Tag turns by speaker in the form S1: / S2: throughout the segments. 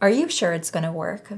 S1: Are you sure it's gonna work?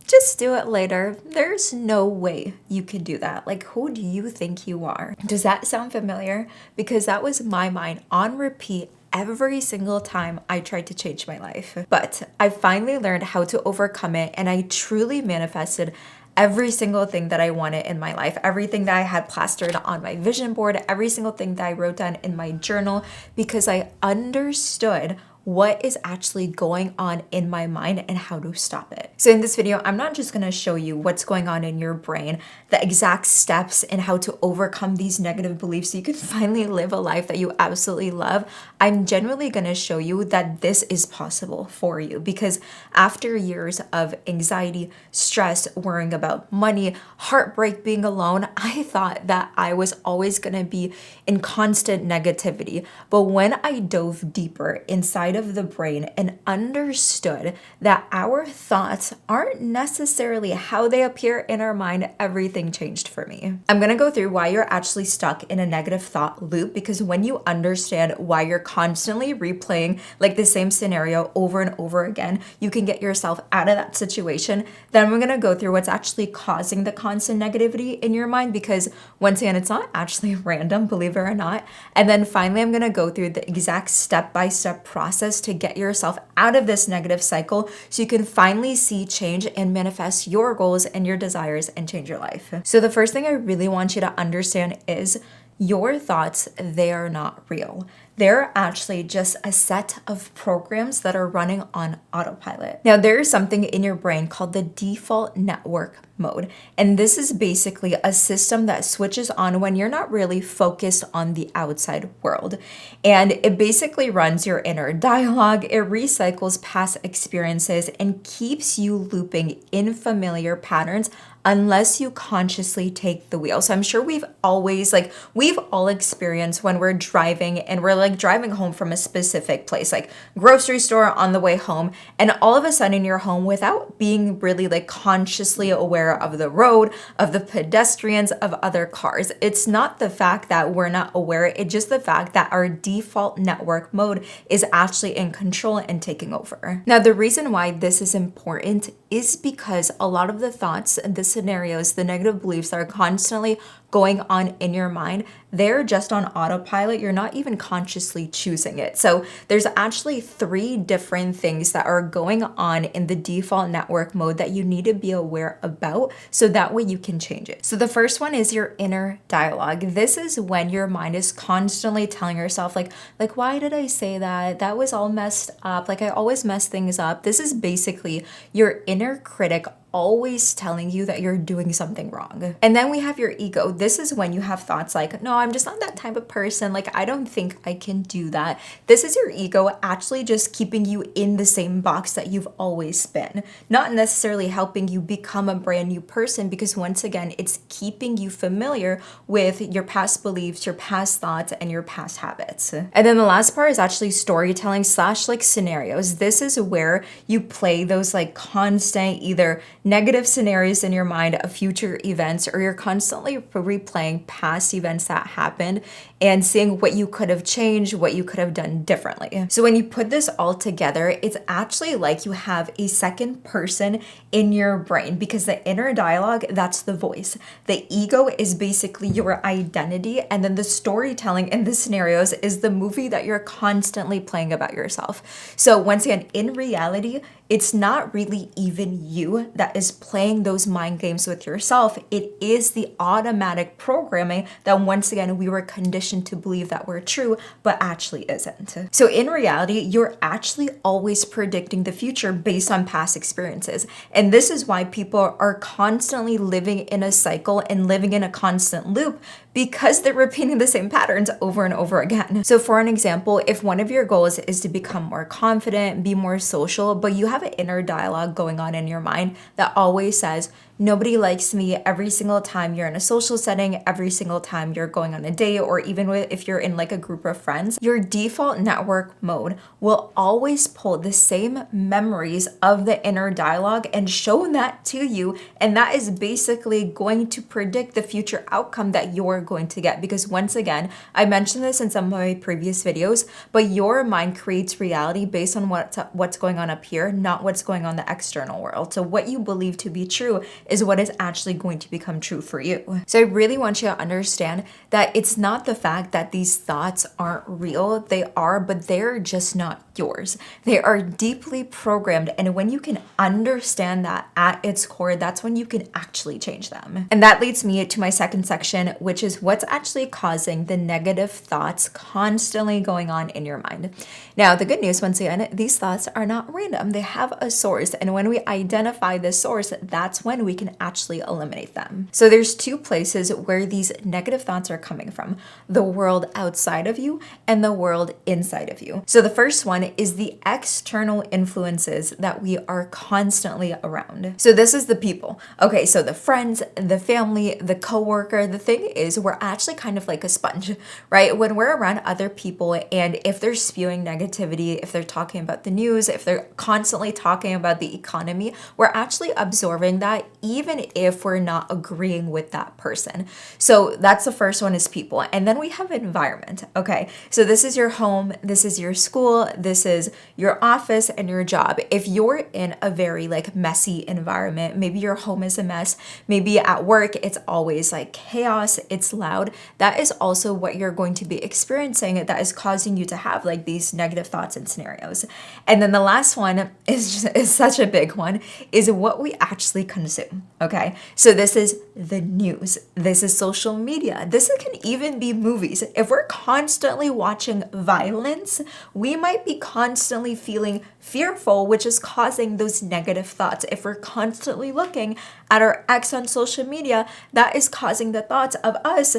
S1: Just do it later. There's no way you can do that. Like, who do you think you are? Does that sound familiar? Because that was my mind on repeat every single time I tried to change my life. But I finally learned how to overcome it, and I truly manifested every single thing that I wanted in my life, everything that I had plastered on my vision board, every single thing that I wrote down in my journal, because I understood what is actually going on in my mind and how to stop it. So in this video, I'm not just gonna show you what's going on in your brain, the exact steps and how to overcome these negative beliefs so you can finally live a life that you absolutely love. I'm genuinely gonna show you that this is possible for you, because after years of anxiety, stress, worrying about money, heartbreak, being alone, I thought that I was always gonna be in constant negativity. But when I dove deeper inside of the brain and understood that our thoughts aren't necessarily how they appear in our mind, everything changed for me. I'm gonna go through why you're actually stuck in a negative thought loop, because when you understand why you're constantly replaying like the same scenario over and over again, you can get yourself out of that situation. Then we're gonna go through what's actually causing the constant negativity in your mind, because once again, it's not actually random, believe it or not. And then finally, I'm gonna go through the exact step-by-step process to get yourself out of this negative cycle so you can finally see change and manifest your goals and your desires and change your life. So the first thing I really want you to understand is your thoughts, they are not real. They're actually just a set of programs that are running on autopilot. Now, there is something in your brain called the default network mode. And this is basically a system that switches on when you're not really focused on the outside world. And it basically runs your inner dialogue, it recycles past experiences, and keeps you looping in familiar patterns unless you consciously take the wheel. So I'm sure we've all experienced when we're driving and we're like driving home from a specific place, like grocery store on the way home, and all of a sudden you're home without being really like consciously aware of the road, of the pedestrians, of other cars. It's not the fact that we're not aware, it's just the fact that our default network mode is actually in control and taking over. Now, the reason why this is important is because a lot of the thoughts and the scenarios, the negative beliefs that are constantly going on in your mind, they're just on autopilot. You're not even consciously choosing it. So there's actually 3 different things that are going on in the default network mode that you need to be aware about so that way you can change it. So the first one is your inner dialogue. This is when your mind is constantly telling yourself like why did I say that? That was all messed up. Like I always mess things up. This is basically your inner critic always telling you that you're doing something wrong. And then we have your ego. This is when you have thoughts like, no, I'm just not that type of person. Like, I don't think I can do that. This is your ego actually just keeping you in the same box that you've always been, not necessarily helping you become a brand new person, because once again, it's keeping you familiar with your past beliefs, your past thoughts, and your past habits. And then the last part is actually storytelling / like scenarios. This is where you play those like constant either negative scenarios in your mind of future events, or you're constantly replaying past events that happened and seeing what you could have changed, what you could have done differently. So when you put this all together, it's actually like you have a second person in your brain, because the inner dialogue, that's the voice. The ego is basically your identity, and then the storytelling in the scenarios is the movie that you're constantly playing about yourself. So once again, in reality, it's not really even you that is playing those mind games with yourself. It is the automatic programming that once again we were conditioned to believe that were true, but actually isn't. So in reality, you're actually always predicting the future based on past experiences. And this is why people are constantly living in a cycle and living in a constant loop, because they're repeating the same patterns over and over again. So for an example, if one of your goals is to become more confident, be more social, but you have an inner dialogue going on in your mind that always says, nobody likes me every single time you're in a social setting, every single time you're going on a date, or even if you're in like a group of friends, your default network mode will always pull the same memories of the inner dialogue and show that to you. And that is basically going to predict the future outcome that you're going to get. Because once again, I mentioned this in some of my previous videos, but your mind creates reality based on what's going on up here, not what's going on in the external world. So what you believe to be true is what is actually going to become true for you. So I really want you to understand that it's not the fact that these thoughts aren't real. They are, but they're just not yours. They are deeply programmed. And when you can understand that at its core, that's when you can actually change them. And that leads me to my second section, which is what's actually causing the negative thoughts constantly going on in your mind. Now, the good news, once again, these thoughts are not random. They have a source. And when we identify the source, that's when we can actually eliminate them. So there's two places where these negative thoughts are coming from: the world outside of you and the world inside of you. So the first one is the external influences that we are constantly around. So this is the people. Okay, so the friends, the family, the coworker. The thing is, we're actually kind of like a sponge, right? When we're around other people, and if they're spewing negativity, if they're talking about the news, if they're constantly talking about the economy, we're actually absorbing that even if we're not agreeing with that person. So that's the first one, is people. And then we have environment. Okay, so this is your home, this is your school, this is your office and your job. If you're in a very like messy environment, maybe your home is a mess, maybe at work it's always like chaos, it's loud, that is also what you're going to be experiencing that is causing you to have like these negative thoughts and scenarios. And then the last one is such a big one, is what we actually consume. Okay, so this is the news, this is social media, this can even be movies. If we're constantly watching violence, we might be constantly feeling fearful, which is causing those negative thoughts. If we're constantly looking at our ex on social media, that is causing the thoughts of us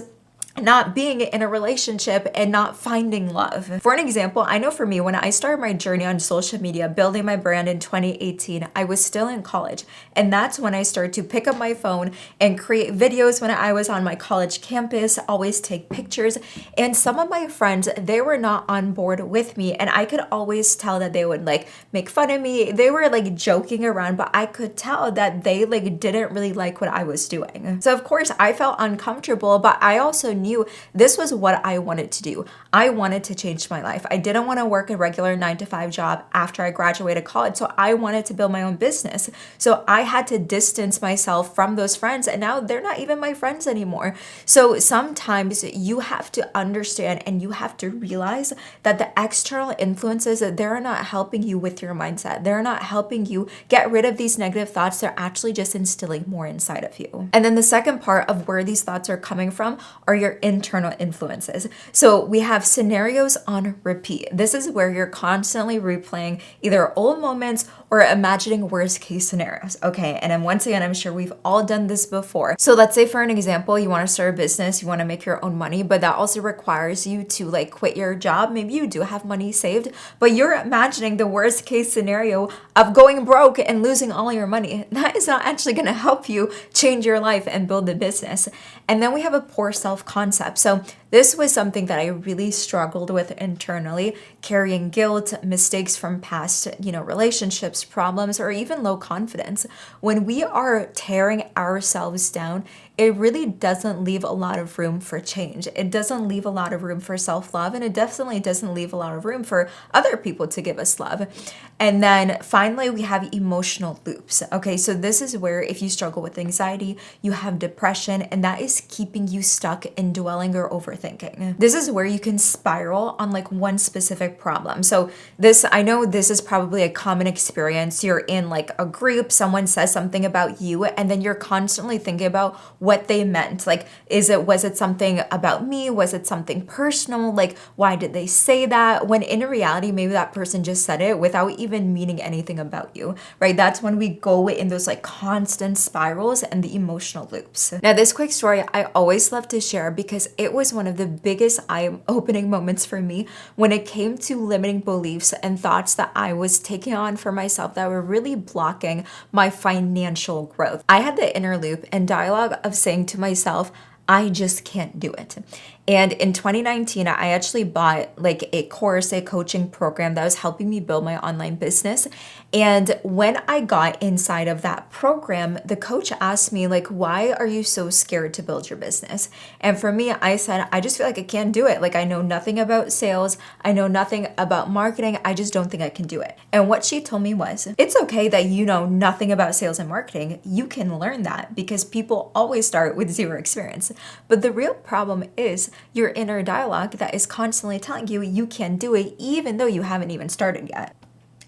S1: not being in a relationship and not finding love. For an example, I know for me, when I started my journey on social media, building my brand in 2018, I was still in college. And that's when I started to pick up my phone and create videos when I was on my college campus, always take pictures. And some of my friends, they were not on board with me. And I could always tell that they would like make fun of me. They were like joking around, but I could tell that they like didn't really like what I was doing. So of course I felt uncomfortable, but I also knew this was what I wanted to do. I wanted to change my life. I didn't want to work a regular 9-to-5 job after I graduated college. So I wanted to build my own business. So I had to distance myself from those friends, and now they're not even my friends anymore. So sometimes you have to understand and you have to realize that the external influences, they're not helping you with your mindset. They're not helping you get rid of these negative thoughts. They're actually just instilling more inside of you. And then the second part of where these thoughts are coming from are your internal influences. So we have scenarios on repeat. This is where you're constantly replaying either old moments or imagining worst case scenarios. Okay, and then once again, I'm sure we've all done this before. So let's say for an example, you want to start a business, you want to make your own money, but that also requires you to like quit your job. Maybe you do have money saved, but you're imagining the worst case scenario of going broke and losing all your money. That is not actually going to help you change your life and build a business. And then we have a poor self-concept. So this was something that I really struggled with internally, carrying guilt, mistakes from past, relationships, problems, or even low confidence. When we are tearing ourselves down, it really doesn't leave a lot of room for change. It doesn't leave a lot of room for self-love, and it definitely doesn't leave a lot of room for other people to give us love. And then finally, we have emotional loops. Okay, so this is where if you struggle with anxiety, you have depression, and that is keeping you stuck in dwelling or overthinking. This is where you can spiral on like one specific problem. So I know this is probably a common experience. You're in like a group, someone says something about you, and then you're constantly thinking about what they meant. Like, was it something about me? Was it something personal? Like, why did they say that? When in reality, maybe that person just said it without even meaning anything about you, right? That's when we go in those like constant spirals and the emotional loops. Now, this quick story I always love to share because it was one of the biggest eye-opening moments for me when it came to limiting beliefs and thoughts that I was taking on for myself that were really blocking my financial growth. I had the inner loop and dialogue of saying to myself, I just can't do it. And in 2019, I actually bought like a course, a coaching program that was helping me build my online business. And when I got inside of that program, the coach asked me like, why are you so scared to build your business? And for me, I said, I just feel like I can't do it. Like I know nothing about sales. I know nothing about marketing. I just don't think I can do it. And what she told me was, it's okay that you know nothing about sales and marketing. You can learn that because people always start with zero experience. But the real problem is your inner dialogue that is constantly telling you you can do it even though you haven't even started yet.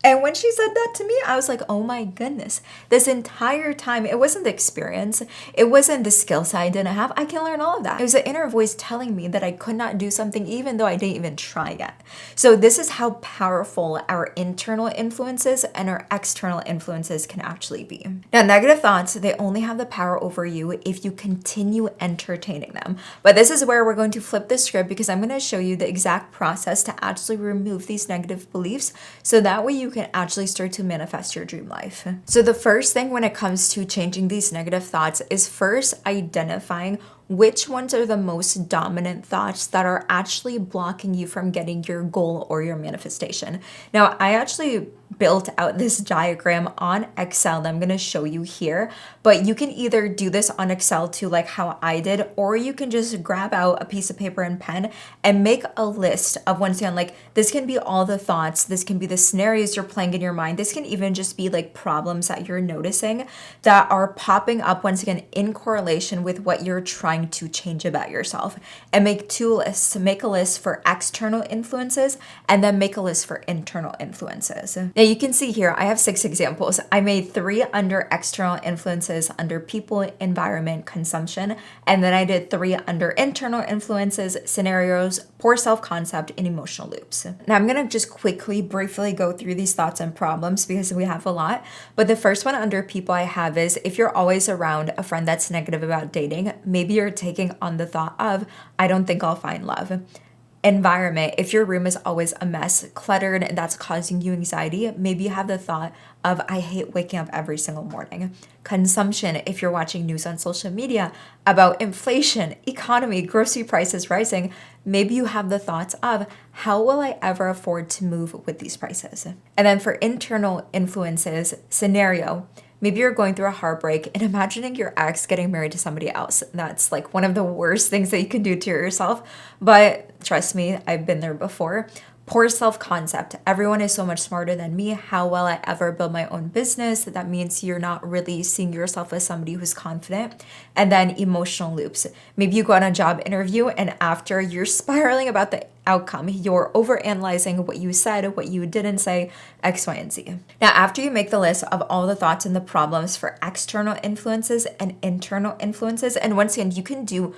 S1: And when she said that to me, I was like, oh my goodness, this entire time, it wasn't the experience. It wasn't the skill set I didn't have. I can learn all of that. It was the inner voice telling me that I could not do something even though I didn't even try yet. So this is how powerful our internal influences and our external influences can actually be. Now, negative thoughts, they only have the power over you if you continue entertaining them. But this is where we're going to flip the script because I'm going to show you the exact process to actually remove these negative beliefs so that way you can actually start to manifest your dream life. So the first thing when it comes to changing these negative thoughts is first identifying which ones are the most dominant thoughts that are actually blocking you from getting your goal or your manifestation. Now, I actually built out this diagram on Excel that I'm going to show you here, but you can either do this on Excel too, like how I did, or you can just grab out a piece of paper and pen and make a list of, once again, like this can be all the thoughts, this can be the scenarios you're playing in your mind, this can even just be like problems that you're noticing that are popping up, once again, in correlation with what you're trying to change about yourself. And make two lists. Make a list for external influences and then make a list for internal influences. Now you can see here, I have 6 examples. I made 3 under external influences under people, environment, consumption, and then I did 3 under internal influences, scenarios, poor self-concept, and emotional loops. Now I'm gonna just quickly, briefly go through these thoughts and problems because we have a lot. But the first one under people I have is if you're always around a friend that's negative about dating, maybe you're taking on the thought of, I don't think I'll find love. Environment, if your room is always a mess, cluttered, and that's causing you anxiety, maybe you have the thought of, I hate waking up every single morning. Consumption, if you're watching news on social media about inflation, economy, grocery prices rising, maybe you have the thoughts of, how will I ever afford to move with these prices? And then for internal influences, scenario, maybe you're going through a heartbreak and imagining your ex getting married to somebody else. That's like one of the worst things that you can do to yourself. But trust me, I've been there before. Poor self-concept. Everyone is so much smarter than me. How will I ever build my own business? That means you're not really seeing yourself as somebody who's confident. And then emotional loops. Maybe you go on a job interview and after you're spiraling about the outcome, you're overanalyzing what you said, what you didn't say, X, Y, and Z. Now, after you make the list of all the thoughts and the problems for external influences and internal influences, and once again, you can do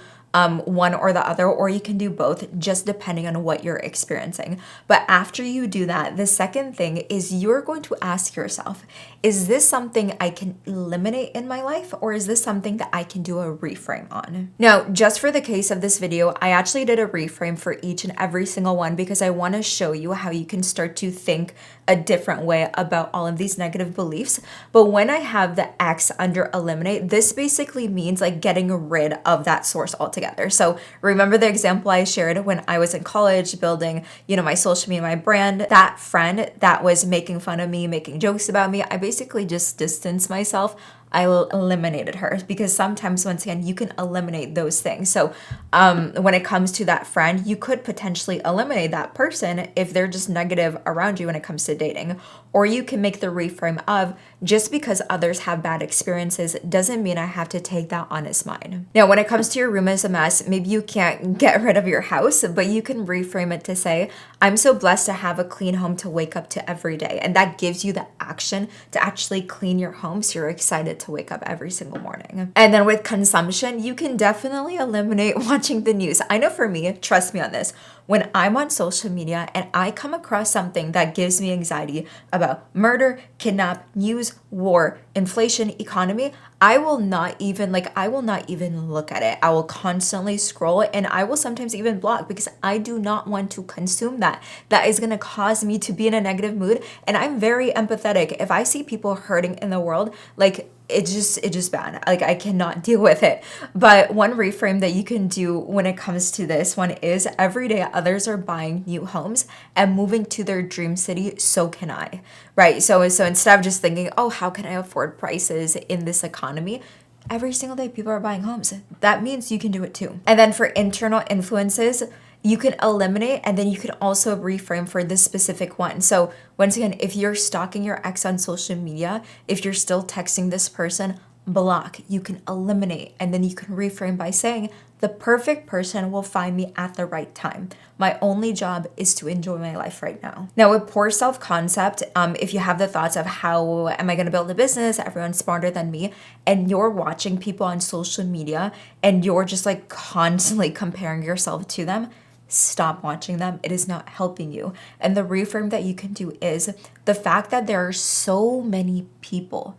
S1: one or the other, or you can do both, just depending on what you're experiencing. But after you do that, the second thing is you're going to ask yourself, is this something I can eliminate in my life, or is this something that I can do a reframe on? Now, just for the case of this video, I actually did a reframe for each and every single one because I want to show you how you can start to think a different way about all of these negative beliefs. But when I have the X under eliminate, this basically means like getting rid of that source altogether. So remember the example I shared when I was in college building, my social media, my brand, that friend that was making fun of me, making jokes about me, I basically just distanced myself. I eliminated her because sometimes, once again, you can eliminate those things. So when it comes to that friend, you could potentially eliminate that person if they're just negative around you when it comes to dating. Or you can make the reframe of, just because others have bad experiences doesn't mean I have to take that on as mine. Now, when it comes to your room as a mess, maybe you can't get rid of your house, but you can reframe it to say, I'm so blessed to have a clean home to wake up to every day. And that gives you the action to actually clean your home so you're excited to wake up every single morning. And then with consumption, you can definitely eliminate watching the news. I know for me, trust me on this, when I'm on social media and I come across something that gives me anxiety about murder, kidnap, news, war, inflation, economy, I will not even look at it. I will constantly scroll and I will sometimes even block because I do not want to consume that. That is going to cause me to be in a negative mood. And I'm very empathetic. If I see people hurting in the world, like it's just bad. Like I cannot deal with it. But one reframe that you can do when it comes to this one is every day others are buying new homes and moving to their dream city, so can I. Right? So instead of just thinking, "Oh, how can I afford prices in this economy?" Every single day people are buying homes. That means you can do it too. And then for internal influences, you can eliminate and then you can also reframe for this specific one. So once again, if you're stalking your ex on social media, if you're still texting this person, block. You can eliminate and then you can reframe by saying, the perfect person will find me at the right time. My only job is to enjoy my life right now. Now, with poor self-concept, if you have the thoughts of how am I going to build a business, everyone's smarter than me, and you're watching people on social media and you're just like constantly comparing yourself to them, stop watching them. It is not helping you. And the reframe that you can do is the fact that there are so many people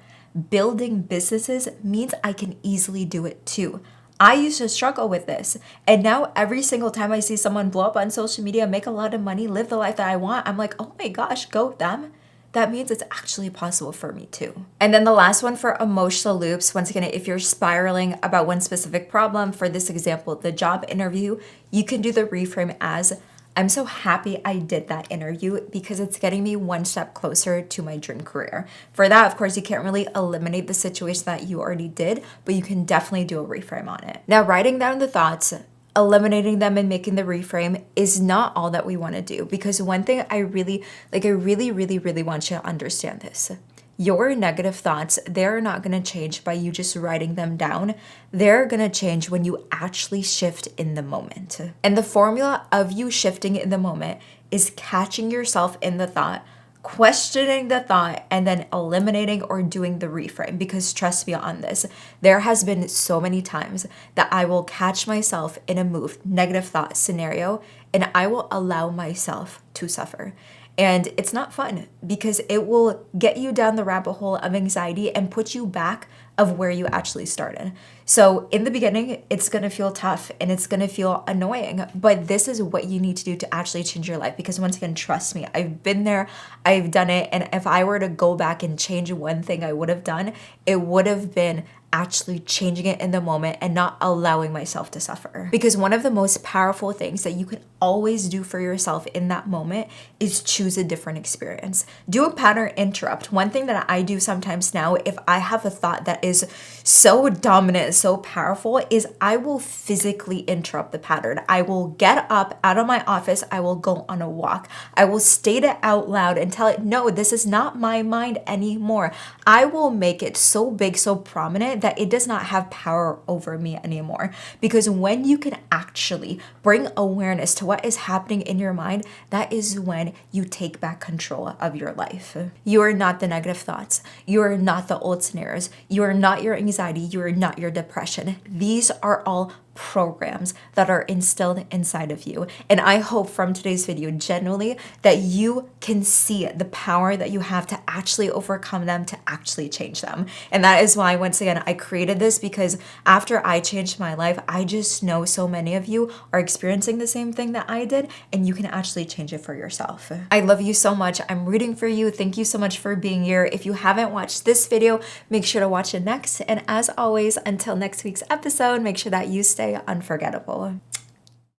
S1: building businesses means I can easily do it too. I used to struggle with this. And now every single time I see someone blow up on social media, make a lot of money, live the life that I want, I'm like, oh my gosh, go them. That means it's actually possible for me too. And then the last one for emotional loops, once again, if you're spiraling about one specific problem, for this example, the job interview, you can do the reframe as, I'm so happy I did that interview because it's getting me one step closer to my dream career. For that, of course, you can't really eliminate the situation that you already did, but you can definitely do a reframe on it. Now, writing down the thoughts, eliminating them and making the reframe is not all that we want to do, because one thing I really want you to understand this. Your negative thoughts, they're not going to change by you just writing them down. They're going to change when you actually shift in the moment. And the formula of you shifting in the moment is catching yourself in the thought, questioning the thought, and then eliminating or doing the reframe. Because trust me on this, there has been so many times that I will catch myself in a negative thought scenario, and I will allow myself to suffer. And it's not fun because it will get you down the rabbit hole of anxiety and put you back of where you actually started. So in the beginning, it's going to feel tough and it's going to feel annoying, but this is what you need to do to actually change your life. Because once again, trust me, I've been there, I've done it. And if I were to go back and change one thing I would have done, it would have been actually changing it in the moment and not allowing myself to suffer. Because one of the most powerful things that you can always do for yourself in that moment is choose a different experience. Do a pattern interrupt. One thing that I do sometimes now, if I have a thought that is so dominant, so powerful, is I will physically interrupt the pattern. I will get up out of my office. I will go on a walk. I will state it out loud and tell it, no, this is not my mind anymore. I will make it so big, so prominent that it does not have power over me anymore. Because when you can actually bring awareness to what is happening in your mind, that is when you take back control of your life. You are not the negative thoughts. You are not the old scenarios. You are not your anxiety. You are not your depression. These are all programs that are instilled inside of you. And I hope from today's video, genuinely, that you can see the power that you have to actually overcome them, to actually change them. And that is why, once again, I created this, because after I changed my life, I just know so many of you are experiencing the same thing that I did, and you can actually change it for yourself. I love you so much. I'm rooting for you. Thank you so much for being here. If you haven't watched this video, make sure to watch it next. And as always, until next week's episode, make sure that you stay unforgettable.